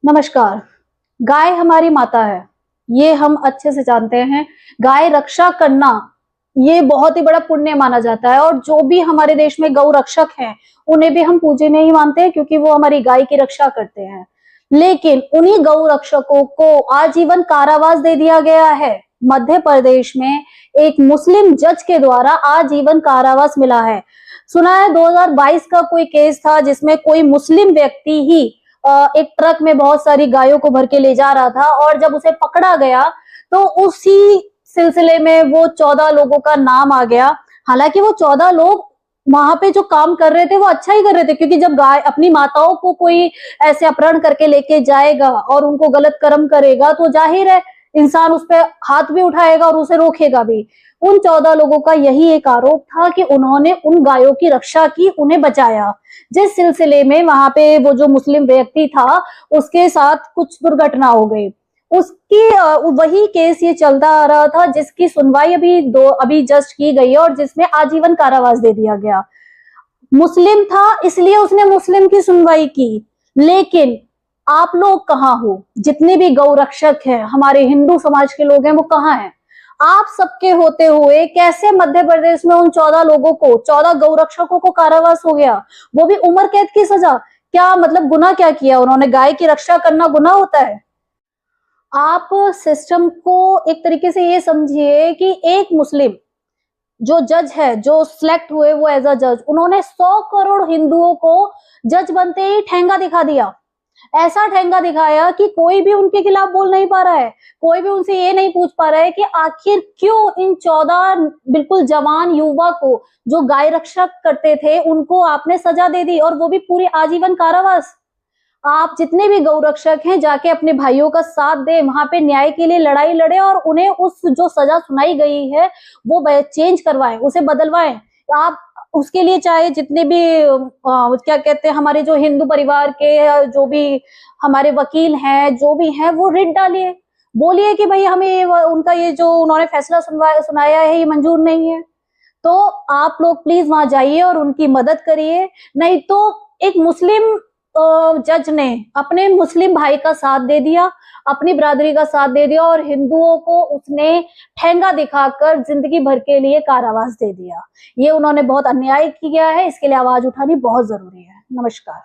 नमस्कार। गाय हमारी माता है, ये हम अच्छे से जानते हैं। गाय रक्षा करना ये बहुत ही बड़ा पुण्य माना जाता है और जो भी हमारे देश में गौ रक्षक हैं उन्हें भी हम पूजनीय नहीं मानते क्योंकि वो हमारी गाय की रक्षा करते हैं। लेकिन उन्हीं गौ रक्षकों को आजीवन कारावास दे दिया गया है। मध्य प्रदेश में एक मुस्लिम जज के द्वारा आजीवन कारावास मिला है। सुना है 2022 का कोई केस था जिसमें कोई मुस्लिम व्यक्ति ही एक ट्रक में बहुत सारी गायों को भर के ले जा रहा था और जब उसे पकड़ा गया तो उसी सिलसिले में वो 14 लोगों का नाम आ गया। हालांकि वो 14 लोग वहां पे जो काम कर रहे थे वो अच्छा ही कर रहे थे, क्योंकि जब गाय अपनी माताओं को कोई ऐसे अपहरण करके लेके जाएगा और उनको गलत कर्म करेगा तो जाहिर है इंसान उस पर हाथ भी उठाएगा और उसे रोकेगा भी। उन 14 लोगों का यही एक आरोप था कि उन्होंने उन गायों की रक्षा की, उन्हें बचाया। जिस सिलसिले में वहां पे वो जो मुस्लिम व्यक्ति था उसके साथ कुछ दुर्घटना हो गई, उसकी वही केस ये चलता आ रहा था जिसकी सुनवाई अभी जस्ट की गई है और जिसमें आजीवन कारावास दे दिया गया। मुस्लिम था इसलिए उसने मुस्लिम की सुनवाई की। लेकिन आप लोग कहाँ हो? जितने भी गौ रक्षक हैं, हमारे हिंदू समाज के लोग हैं, वो कहाँ हैं? आप सबके होते हुए कैसे मध्य प्रदेश में उन 14 लोगों को, 14 गौ रक्षकों को कारावास हो गया, वो भी उम्र कैद की सजा? क्या मतलब गुनाह क्या किया उन्होंने? गाय की रक्षा करना गुनाह होता है? आप सिस्टम को एक तरीके से ये समझिए कि एक मुस्लिम जो जज है, जो सिलेक्ट हुए वो एज अ जज, उन्होंने 100 करोड़ हिंदुओं को जज बनते ही ठेंगा दिखा दिया। ऐसा ठेंगा दिखाया कि कोई भी उनके खिलाफ बोल नहीं पा रहा है, कोई भी उनसे ये नहीं पूछ पा रहा है कि आखिर क्यों इन 14 बिल्कुल जवान युवा को जो गाय रक्षक करते थे उनको आपने सजा दे दी, और वो भी पूरी आजीवन कारावास। आप जितने भी गौ रक्षक हैं जाके अपने भाइयों का साथ दें, वहां पे न्याय के लिए लड़ाई लड़े और उन्हें उस जो सजा सुनाई गई है वो चेंज करवाएं, उसे बदलवाएं। आप उसके लिए चाहे जितने भी क्या कहते हैं, हमारे जो हिंदू परिवार के जो भी हमारे वकील हैं, जो भी हैं, वो रिट डालिए, बोलिए कि भाई हमें उनका ये जो उन्होंने फैसला सुनाया है ये मंजूर नहीं है। तो आप लोग प्लीज वहां जाइए और उनकी मदद करिए। नहीं तो एक मुस्लिम जज ने अपने मुस्लिम भाई का साथ दे दिया, अपनी बिरादरी का साथ दे दिया और हिंदुओं को उसने ठेंगा दिखाकर जिंदगी भर के लिए कारावास दे दिया। ये उन्होंने बहुत अन्याय किया है, इसके लिए आवाज उठानी बहुत जरूरी है। नमस्कार।